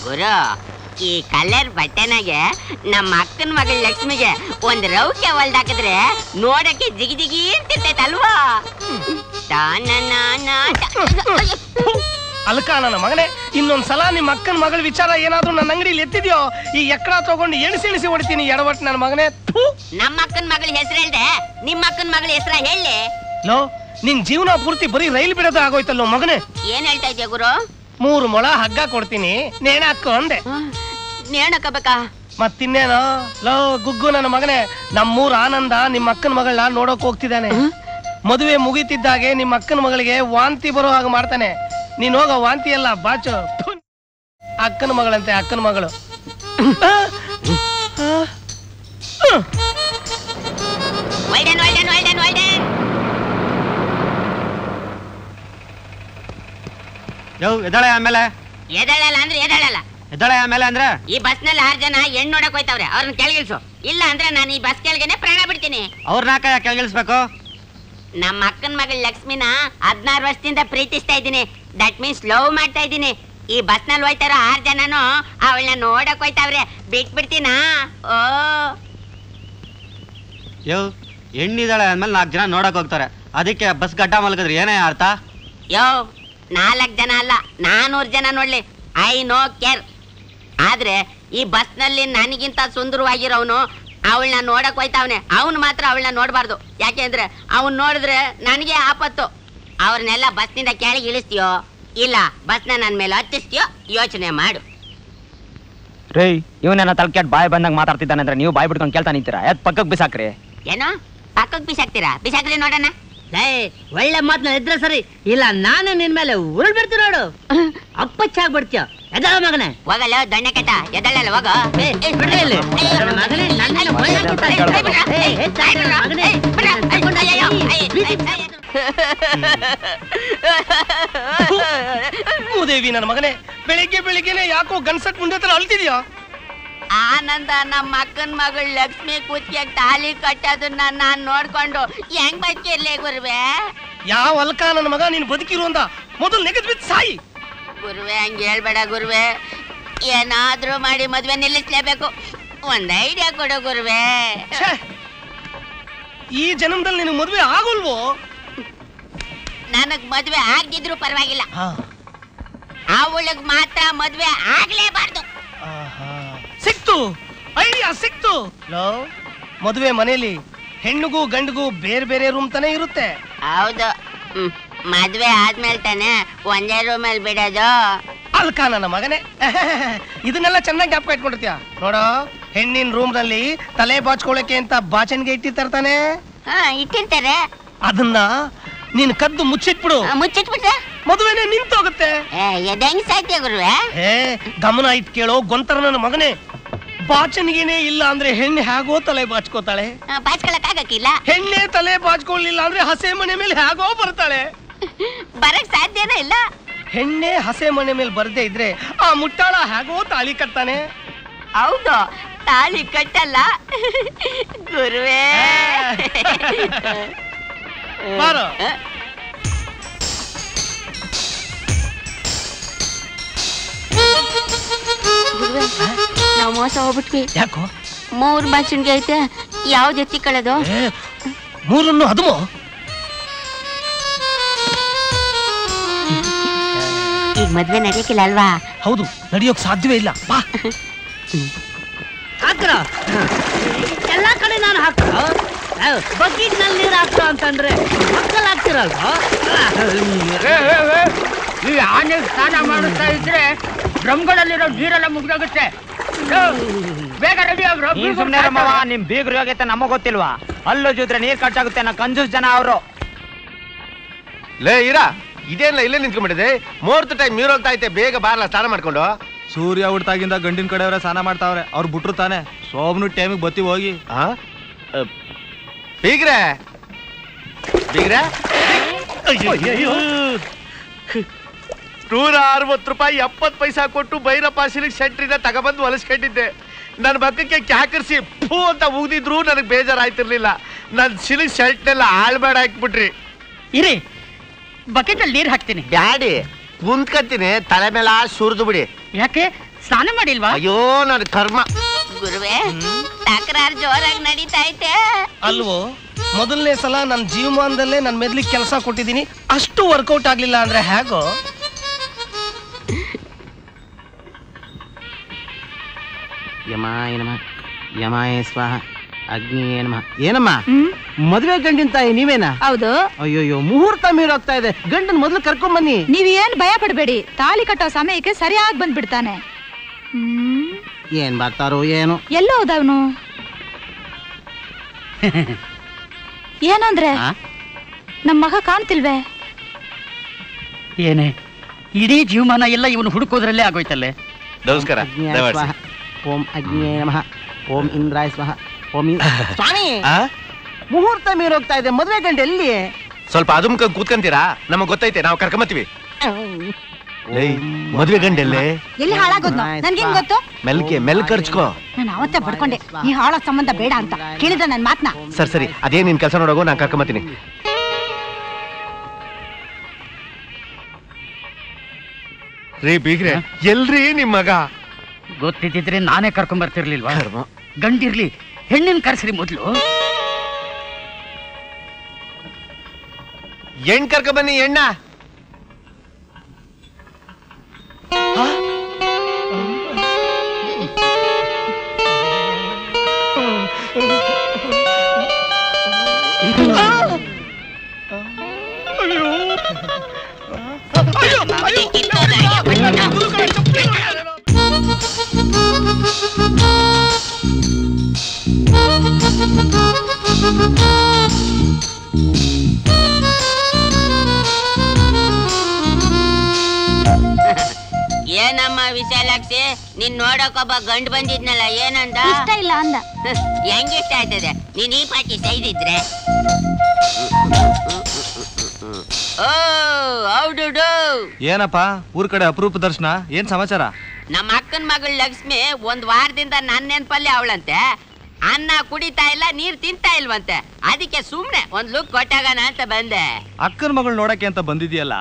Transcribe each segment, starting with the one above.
ಗುರು, ಈ ಕಲರ್ ಬಟ್ಟೆನಾಗೆ ನಮ್ಮ ಅಕ್ಕನ ಮಗಳ ಲಕ್ಷ್ಮಿಗೆ ಒಂದ್ ರೌಕೆ ಹೊಲ್ದಾಕಿದ್ರೆ ನೋಡಕ್ಕೆ ಜಿಗಿ ಜಿಗಿ ಅಂತಿರ್ತೈತಲ್ವಾ? ಅಲ್ಕ ನನ್ನ ಮಗನೇ, ಇನ್ನೊಂದ್ಸಲ ನಿಮ್ಮ ಅಕ್ಕನ ಮಗಳ ವಿಚಾರ ಏನಾದ್ರೂ ನನ್ನ ಅಂಗಡಿಲಿ ಎತ್ತಿದ್ಯೋ ಈ ಎಕ್ಕಡ ತಗೊಂಡು ಎಣಿಸಿ ಹೊಡಿತೀನಿ ಎಡವಟ್ ನನ್ನ ಮಗನೇ. ನಮ್ಮ ಅಕ್ಕನ ಮಗಳ ಹೆಸರು ಹೇಳ್ದೆ, ನಿಮ್ಮ ಅಕ್ಕನ ಮಗಳ ಹೆಸರ ಹೇಳಿ. ಲೋ, ನಿನ್ ಜೀವನ ಪೂರ್ತಿ ಬರೀ ರೈಲ್ ಬಿಡೋದು ಆಗೋಯ್ತಲ್ಲೋ ಮಗನೇ. ಏನ್ ಹೇಳ್ತಾ ಇದ್ಯಾ ಗುರು? 3 ಮೊಳ ಹಗ್ಗ ಕೊಡ್ತೀನಿ, ನೇಣ ಹಾಕೋ ಅಂದೆ. ನೇಣಕಬೇಕಾ? ಮತ್ತಿನ್ನೇನೋ. ಲೋ ಗುಗ್ಗು ನನ್ನ ಮಗನೇ, ನಮ್ಮೂರ್ ಆನಂದ ನಿಮ್ಮ ಅಕ್ಕನ ಮಗಳನ್ನ ನೋಡೋಕ್ ಹೋಗ್ತಿದ್ದಾನೆ. ಮದುವೆ ಮುಗಿತಿದ್ದಾಗೆ ನಿಮ್ಮ ಅಕ್ಕನ ಮಗಳಿಗೆ ವಾಂತಿ ಬರೋ ಹಾಗೆ ಮಾಡ್ತಾನೆ. ನೀನ್ ಹೋಗೋ ವಾಂತಿ ಎಲ್ಲ ಬಾಚು. ಅಕ್ಕನ ಮಗಳಂತೆ, ಅಕ್ಕನ ಮಗಳು. ಎದಳೆ ಆಮೇಲೆ ಎದಳಲ್ಲ ಅಂದ್ರೆ ಎದಳಲ್ಲ. ಎದಳೆ ಆಮೇಲೆ ಅಂದ್ರೆ ಈ ಬಸ್ ನಲ್ಲಿ 6 ಜನ ಹೆಣ್ಣು ನೋಡಕ್ ಹೋಯ್ತವ್ರೆ, ಅವ್ರನ್ನ ಕೆಳಗಿಳಿಸು. ಇಲ್ಲ ಅಂದ್ರೆ ನಾನು ಈ ಬಸ್ ಕೆಳಗೆನೆ ಪ್ರಾಣ ಬಿಡ್ತೀನಿ. ಅವ್ರನ್ನ ಕೆಳಗಿಳಿಸ್ಬೇಕು? ನಮ್ಮ ಅಕ್ಕನ ಮಗಳ ಲಕ್ಷ್ಮಿನ 16 ವರ್ಷದಿಂದ ಪ್ರೀತಿಸ್ತಾ ಇದ್ದೀನಿ. ದಟ್ ಮೀನ್ಸ್ ಲವ್ ಮಾಡ್ತಾ ಇದ್ದೀನಿ. ಈ ಬಸ್ ನಲ್ಲಿ ಹೋಯ್ತಾರೋ 6 ಜನನು ಅವಳನ್ನ ನೋಡಕ್ ಹೋಯ್ತಾವ್ರೆ, ಬಿಟ್ಬಿಡ್ತೀನಾ? ಓ ಹೆಣ್ಣಿದಾಳೆ ಅಂದ್ಮೇಲೆ 4 ಜನ ನೋಡಕ್ ಹೋಗ್ತಾರೆ, ಅದಕ್ಕೆ ಬಸ್ ಗಡ್ಡ ಮಲ್ಗಿದ್ರೆ ಏನೇ ಅರ್ಥ? 4 ಜನ ಅಲ್ಲ, 400 ಜನ ನೋಡ್ಲಿ, ಐ ನೋ ಕೇರ್. ಆದ್ರೆ ಈ ಬಸ್ ನಲ್ಲಿ ನನಗಿಂತ ಸುಂದರವಾಗಿರೋನು ಅವಳನ್ನ ನೋಡಕ್ ಹೋಯ್ತಾವನೆ. ಅವನು ಮಾತ್ರ ಅವಳನ್ನ ನೋಡ್ಬಾರ್ದು. ಯಾಕೆಂದ್ರೆ ಅವನ್ ನೋಡಿದ್ರೆ ನನಗೆ ಆಪತ್ತು. ಅವ್ರನ್ನೆಲ್ಲ ಬಸ್ನಿಂದ ಕೆಳಗೆ ಇಳಿಸ್ತೀಯೋ ಇಲ್ಲ ಬಸ್ನ ನನ್ ಮೇಲೆ ಹತ್ತಿಸ್ತೀಯೋ ಯೋಚನೆ ಮಾಡು. ರೇ, ಇವನೇನ ತಲ್ಕೆಟ್ ಬಾಯ್ ಬಂದಾಗ ಮಾತಾಡ್ತಿದ್ದಾನೆ ಅಂದ್ರೆ ನೀವು ಬಾಯ್ ಬಿಡ್ಕೊಂಡು ಕೇಳ್ತಾ ನಿಂತೀರಾ? ಪಕ್ಕಕ್ಕೆ ಬಿಸಾಕ್ರಿ. ಏನೋ ಪಕ್ಕಕ್ಕೆ ಬಿಸಾಕ್ತೀರಾ? ಬಿಸಾಕ್ರಿ ನೋಡೋಣ. ಒಳ್ಳೆ ಮಾತನ್ನ ಇದ್ರೆ ಸರಿ, ಇಲ್ಲ ನಾನು ನಿನ್ ಮೇಲೆ ಉರುಳ್ ಬಿಡ್ತೀನಿ ನೋಡು. ಅಪ್ಪಚ್ಚಾಗ್ಬಿಡ್ತೀಯ. ಎದಳ ಮಗನೇ, ಹೋಗಲ್ಲ ದಣ್ಣೆ ಕೆಟ್ಟ, ಎದಳಲ್ಲ ಹೋಗ. ಮೂದೇವಿ ನನ್ನ ಮಗನೇ, ಬೆಳಿಗ್ಗೆನೆ ಯಾಕೋ ಗನ್ಸಟ್ ಮುಂದೆ ಹತ್ರ ಅಳ್ತಿದ್ಯಾ? ಆನಂದ ನಮ್ಮ ಅಕ್ಕನ ಮಗಳು ಲಕ್ಷ್ಮಿ ಕೂತ್ಗೆ ತಾಲಿ ಕಟ್ಟೋದನ್ನ ನಾನ್ ನೋಡ್ಕೊಂಡು ಹೆಂಗ್ ಬದುಕಿರ್ಲಿ ಗುರುವೆ? ಯಾವ ಅಲ್ಕ ನನ್ನ ಮಗ ನೀನ್ ಬದುಕಿರು ಅಂತ ಮೊದಲು ನೆಗೆದ್ ಬಿದ್ದು ಸಾಯಿ. ಗುರುವೆ ಹಂಗೆ ಹೇಳ್ಬೇಡ ಗುರುವೆ, ಏನಾದ್ರೂ ಮಾಡಿ ಮದ್ವೆ ನಿಲ್ಲಿಸ್ಲೇಬೇಕು. ಒಂದ್ ಐಡಿಯಾ ಕೊಡು ಗುರುವೆ. ಈ ಜನ್ಮದಲ್ಲಿ ನಿನಗೆ ಮದ್ವೆ ಆಗೋಲ್ವೋ? ನನಗ್ ಮದ್ವೆ ಆಗಿದ್ರು ಪರವಾಗಿಲ್ಲ, ಅವಳಿಗೆ ಮಾತ್ರ ಮದ್ವೆ ಆಗ್ಲೇಬಾರ್ದು. ಸಿಕ್ತು, ಐಡಿಯಾ ಸಿಕ್ತು. ಲೋ, ಮದುವೆ ಮನೇಲಿ ಹೆಣ್ಣಿಗೂ ಗಂಡಿಗೂ ಬೇರೆ ಬೇರೆ ರೂಮ್ ತಾನೇ ಇರುತ್ತೆ. ಹೌದು, ಮದ್ವೆ ಆದ್ಮೇಲೆ ತಾನೆ ಒಂದೇ ರೂಮಲ್ಲಿ ಬಿಡೋದು. ಅಲ್ಕ ನನ್ನ ಮಗನೇ, ಇದನ್ನೆಲ್ಲ ಚೆನ್ನಾಗಿ ಜ್ಞಾಪಕ ಇಟ್ಕೊಂಡಿರ್ತೀಯ ನೋಡೋ. ಹೆಣ್ಣಿನ ರೂಮ್ ನಲ್ಲಿ ತಲೆ ಬಾಚ್ಕೊಳಕ್ಕೆ ಅಂತ ಬಾಚನ್ಗೆ ಇಟ್ಟಿರ್ತಾನೆ. ಇಟ್ಟಿರ್ತಾರೆ. ಅದನ್ನ ನೀನ್ ಕದ್ದು ಮುಚ್ಚಿಟ್ಬಿಡು. ಮುಚ್ಚಿಟ್ಬಿಟ್ರೆ ಮದುವೆನೇ ನಿಂತೋಗುತ್ತೆ. ಹೆಂಗ್ ಸಾಧ್ಯ ಗುರುವೆ? ಗಮನ ಇಟ್ ಕೇಳೋ ಗೊಂತರ ನನ್ನ ಮಗನೇ. ಬಾಚನ್ಗೇನೆ ಇಲ್ಲ ಅಂದ್ರೆ ಹೆಣ್ಣು ಹೇಗೋ ತಲೆ ಬಾಚ್ಕೋತಾಳೆ. ಬಾಚ್ಕೊಳಕ್ ಆಗಕ್ಕಿಲ್ಲ. ಹೆಣ್ಣೆ ತಲೆ ಬಾಚ್ಕೊಳ್ಳಿಲ್ಲ ಅಂದ್ರೆ ಹಸೆ ಮನೆ ಮೇಲೆ ಹೇಗೋ ಬರ್ತಾಳೆ. ಬರಕ್ ಸಾಧ್ಯನೇ ಇಲ್ಲ. ಹೆಣ್ಣೆ ಹಸೆ ಮನೆ ಮೇಲೆ ಬರ್ದೇ ಇದ್ರೆ ಆ ಮುಟ್ಟಾಳ ಹೇಗೋ ತಾಳಿ ಕಟ್ತಾನೆ. ಹೌದು, ತಾಳಿ ಕಟ್ಟಲ್ಲ ಗುರುವೇ. ಬಾರೋ. ನಾವು ಮೋಸ ಹೋಗ್ಬಿಟ್ವಿ. ಯಾಕೋ? 3 ಬಾಚಣಿಗೆ ಐತೆ, ಯಾವ್ದು ಎತ್ತಿ ಕಳೆದು? 3 ಹದುಮೋ? ಈಗ ಮದ್ವೆ ನಡೆಯಕ್ಕಿಲ್ಲ ಅಲ್ವಾ? ಹೌದು, ನಡೆಯೋಕ್ ಸಾಧ್ಯವೇ ಇಲ್ಲ. ಬಾ ಹಾಕ್ರ, ಎಲ್ಲಾ ಕಡೆ ನಾನು ಹಾಕ್ರ. ಬಕೀಟ್ ನಲ್ಲಿ ನೀರು ಹಾಕ್ರ ಅಂತಂದ್ರೆ ಮಕ್ಕಳು ಹಾಕ್ತಿರಲ್ವಾ? ಈ ಆನೆ ಸ್ನಾನ ಮಾಡುತ್ತಾ ಇದ್ರೆ ಡ್ರಮ್ಗಳಲ್ಲಿರೋ ನೀರೆಲ್ಲ ಮುಗ್ದೋಗುತ್ತೆ. ಬೇಗ ರೆಡಿ ಆಗ್ರು. ಸುಮ್ನೆ ರಮ್ಮವ, ನಿಮ್ ಬೀಗ್ರು ಹೋಗೈತೆ ನಮಗ್ ಗೊತ್ತಿಲ್ವಾ? ಅಲ್ಲೂ ಜೂದ್ರೆ ನೀರ್ ಖರ್ಚಾಗುತ್ತೆ. ನಾ ಕಂಜೂಸ್ ಜನ ಅವರು. ಲೇ ಇರಾ, ಇದೇನಿಲ್ಲ ಇಲ್ಲೇ ನಿಂತ್ಕೊಂಡ್ಬಿಟ್ಟಿದೆ. 3 ಟೈಮ್ ನೀರು ಹೋಗ್ತಾ ಐತೆ, ಬೇಗ ಬಾರಲ್ಲ ಸ್ನಾನ ಮಾಡ್ಕೊಂಡು. ಸೂರ್ಯ ಹುಡ್ತಾಗಿಂದ ಗಂಡಿನ ಕಡೆಯವರೇ ಸ್ನಾನ ಮಾಡ್ತಾವ್ರೆ. ಅವ್ರು ಬಿಟ್ರು ತಾನೆ. ಸೋಮ್ನು ಟೈಮಿಗೆ ಬತ್ತಿ ಹೋಗಿ. ಬೀಗ್ರೆ ಬೀಗ್ರೆ, 160 ರೂಪಾಯಿ 70 ಪೈಸಾ ಕೊಟ್ಟು ಭೈರಪ್ಪ ಸಿಲ್ಕ್ ಸೆಂಟ್ರಿನ ತಗೊಬಂದು ಹೊಲಿಸ್ಕೊಂಡಿದ್ದೆ. ನನ್ನ ಮಕ್ಕಕ್ಕೆ ಕ್ಯಾಕರ್ಸಿ ಫೂ ಅಂತ ಉಗ್ದಿದ್ರು ನನಗೆ ಬೇಜಾರಾಯ್ತಿರ್ಲಿಲ್ಲ. ನನ್ನ ಸಿಲ್ಕ್ ಶರ್ಟ್ನೆಲ್ಲ ಹಾಳ್ಬೇಡ ಹಾಕ್ಬಿಟ್ರಿ. ಇರಿ, ಬಕೆಟ್ ಅಲ್ಲಿ ನೀರು ಹಾಕ್ತೀನಿ. ಬ್ಯಾಡಿ, ಕುಂತ್ಕತ್ತೀನಿ, ತಲೆ ಮೇಲೆ ಸುರಿದು ಬಿಡಿ. ಯಾಕೆ? ಸ್ನಾನ ಮಾಡಿಲ್ವಾ? ಅಯ್ಯೋ ನನ್ನ ಕರ್ಮ. ಗುರುವೆ ತಕರಾರು ಜೋರಾಗಿ ನಡೀತಾ ಐತೆ ಅಲ್ವೋ? ಮೊದಲನೇ ಸಲ ನನ್ನ ಜೀವಮಾನದಲ್ಲೇ ನನ್ನ ಮೆದ್ಲಿಗೆ ಕೆಲಸ ಕೊಟ್ಟಿದ್ದೀನಿ, ಅಷ್ಟು ವರ್ಕೌಟ್ ಆಗ್ಲಿಲ್ಲ ಅಂದ್ರೆ ಹೇಗೋ? ಯಮಾಯ ನಮಃ ಯಮಾಯ ಸ್ವಾಹ ಅಗ್ನಿಯೇ ನಮಃ. ಏನಮ್ಮ ಮದುವೆ ಗಂಡಿನ ತಾಯಿ ನೀವೇನಾ? ಹೌದು. ಅಯ್ಯೋಯ್ಯೋ ಮುಹೂರ್ತ ಮೀರೋಗ್ತಾ ಇದೆ, ಗಂಡನ್ ಮೊದಲು ಕರ್ಕೊಂಡ್ ಬನ್ನಿ. ನೀವೇನ್ ಭಯ ಪಡಬೇಡಿ, ತಾಳಿ ಕಟ್ಟೋ ಸಮಯಕ್ಕೆ ಸರಿಯಾಗಿ ಬಂದ್ಬಿಡ್ತಾನೆ. ಏನ್ ಬರ್ತಾರೋ ಏನು? ಎಲ್ಲೋ ಹೋದವನು? ಏನಂದ್ರೆ ನಮ್ ಮಗ ಕಾಣ್ತಿಲ್ವೇ? ಏನೇ ಇಡೀ ಜೀವಮಾನ ಎಲ್ಲ ಇವನು ಹುಡುಕೋದ್ರಲ್ಲೇ ಆಗೋಯ್ತಲ್ಲೇ. ನಮಸ್ಕಾರ. ಓಂ ಅಗ್ನಿಯೇ ನಮಃ ಓಂ ಇಂದ್ರಾಯ ಸ್ವಾಹ ಓಂ ಸ್ವಾಮಿ ಮುಹೂರ್ತ ಮೀರೋಗ್ತಾ ಇದೆ, ಮದುವೆ ಗಂಡ ಎಲ್ಲಿ? ಸ್ವಲ್ಪ ಅದುಮ್ಕ ಕೂತ್ಕಂತೀರಾ? ನಮಗ್ ಗೊತ್ತೈತೆ, ನಾವು ಕರ್ಕೊಂಬತ್ತೀವಿ. ಮದುವೆ ಗಂಡೆಲ್ಲೇ? ಎಲ್ಲಿ ಹಾಳಾಗೋದ್ನೋ ನನ್ಗೇನ್ ಗೊತ್ತು? ಮೆಲ್ ಖರ್ಚ್ಕೋ. ನಾನು ಅವತ್ತೇ ಪಡ್ಕೊಂಡೆ ಈ ಹಾಳ ಸಂಬಂಧ ಬೇಡ ಅಂತ. ಕೇಳಿದ್ರೆ ನನ್ ಮಾತ್ನ? ಸರಿ ಅದೇ ನಿನ್ ಕೆಲಸ ನೋಡೋಗು, ನಾನ್ ಕರ್ಕೊಂಬತ್ತೀನಿ. ರೀ ಬೀಗ್ರೆ, ಎಲ್ರಿ ನಿಮ್ ಮಗ? ಗೊತ್ತಿದ್ದಿದ್ರೆ ನಾನೇ ಕರ್ಕೊಂಡ್ ಬರ್ತಿರ್ಲಿಲ್ವಾ? ಗಂಡಿರ್ಲಿ ಹೆಣ್ಣಿನ ಕರ್ಸ್ರಿ ಮೊದ್ಲು. ಹೆಣ್ ಕರ್ಕ ಬನ್ನಿ. ಎಣ್ಣ ಏನಮ್ಮ ವಿಶಾಲಾಕ್ಷಿ, ನೀನ್ ನೋಡಕ್ಕೊಬ್ಬ ಗಂಡು ಬಂದಿದ್ನಲ್ಲ, ಏನಂದ? ಇಷ್ಟ ಇಲ್ಲ ಅಂದ. ಹೆಂಗ್ ಇಷ್ಟ ಆಯ್ತದೆ ನೀನ್ ಈ ಪಾಟಿ ಸೈಡ್ ಇದ್ರೆ? ಓ ಹೌದು. ಏನಪ್ಪ ಊರ್ ಕಡೆ ಅಪರೂಪ ದರ್ಶನ, ಏನ್ ಸಮಾಚಾರ? ನಮ್ಮ ಅಕ್ಕನ ಮಗಳು ಲಕ್ಷ್ಮಿ ಒಂದ್ ವಾರದಿಂದ ನನ್ನ ನೆನ್ಪಲ್ಲಿ ಅವಳಂತೆ. ಅನ್ನ ಕುಡಿತಾ ಇಲ್ಲ, ನೀರ್ ತಿಂತಾ ಇಲ್ವಂತೆ. ಅದಕ್ಕೆ ಸುಮ್ನೆ ಒಂದ್ ಲುಕ್ ಕೊಟ್ಟಾಗಣ ಅಂತ ಬಂದೆ. ಅಕ್ಕನ ಮಗಳು ನೋಡಕ್ಕೆ ಅಂತ ಬಂದಿದ್ಯಲ್ಲ,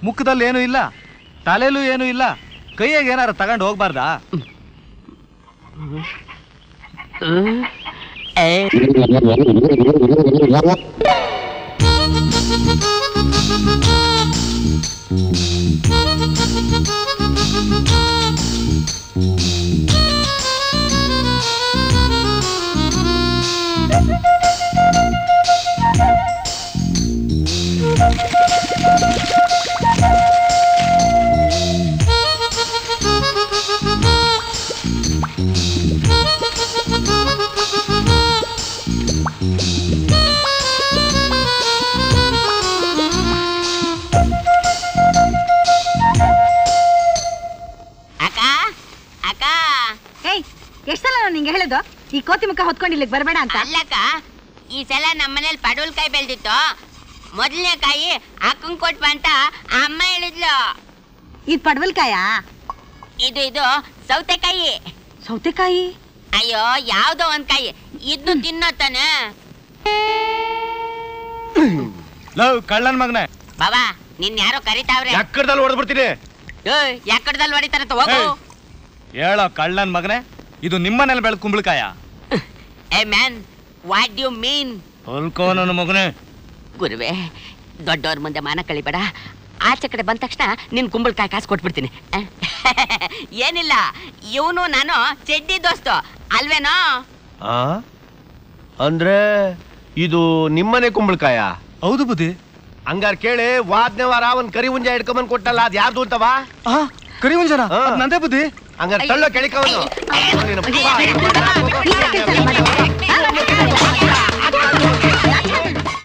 ಮುಖದಲ್ಲಿ ಏನು ಇಲ್ಲ, ತಲೆಲೂ ಏನು ಇಲ್ಲ, ಕೈಯಾಗ ಏನಾರ ತಗೊಂಡು ಹೋಗ್ಬಾರ್ದಾ? ಎಷ್ಟಲ್ಲ ನಾನು ನಿಂಗೆ ಹೇಳೋದು ಈ ಕೋತಿ ಮುಖ ಹೊತ್ಕೊಂಡು ಇಲ್ಲಿಗೆ ಬರಬೇಡ ಅಂತ? ಅಲ್ಲಕ್ಕ, ಈ ಸಲ ನಮ್ಮನೇಲಿ ಪಡವಲ್ಕಾಯಿ ಬೆಳ್ದಿತ್ತು. ಮೊದಲನೇ ಕಾಯಿ ಅಕ್ಕಂಗ್ ಕೊಟ್ಬ ಅಂತ ಅಮ್ಮ ಹೇಳಿದ್ಲು. ಇದು ಪಡವಲ್ಕಾಯ? ಇದು ಸೌತೆಕಾಯಿ. ಸೌತೆಕಾಯಿ? ಅಯ್ಯೋ ಯಾವ್ದೋ ಒಂದ್ ಕಾಯಿ, ಇದ್ನು ತಿನ್ನೋ ತಾನೆ. ಕಳ್ಳನ್ ಮಗನೇ ಬಾಬಾ, ನಿನ್ ಯಾರೋ ಕರಿತಾವ್ರೆ. ಎಕ್ಕಡದಲ್ಲಿ ಹೊಡೆದ್ಬಿಡ್ತೀನಿ. ಯಾಕಡದಲ್ಲಿ ಹೊಡಿತಾರಂತ ಹೋಗು. ಹೇಳೋ ಕಳ್ಳನ್ ಮಗನೇ, ಇದು ನಿಮ್ಮನೇಲಿ ಬೆಳೆದ ಕುಂಬಳಕಾಯ? Hey man, what do you mean? ಹೊಲ್ಕೋ ನನ್ನ ಮಗನೇ. ಗುರುವೆ, ದೊಡ್ಡವ್ರ ಮುಂದೆ ಮಾನ ಕಳಿಬೇಡ. ಆಚೆ ಕಡೆ ಬಂದ ತಕ್ಷಣ ನಿನ್ ಕುಂಬಳಕಾಯಿ ಕಾಸು ಕೊಟ್ಬಿಡ್ತೀನಿ. ಏನಿಲ್ಲ, ಇವನು ನಾನು ಚೆಡ್ಡಿ ದೋಸ್ತು ಅಲ್ವೇನೋ? ಅಂದ್ರೆ ಇದು ನಿಮ್ಮನೆ ಕುಂಬಳಕಾಯ? ಹೌದು ಬುದ್ಧಿ. ಹಂಗಾರ ಕೇಳಿ, ವಾದ್ನೆ ವಾರ ಒಂದ್ ಕರಿ ಹುಂಜ ಹಿಡ್ಕೊಂಬಂದ್ ಕೊಟ್ಟಲ್ಲ, ಅದ್ ಯಾರ್ದು ಅಂತವಾ? ಕರಿ ಹುಂಜನ? ನಂದೇ ಬುದ್ಧಿ. ಹಂಗಾರ ತಳ್ಳೋ ಕೆಳಿಕವನು.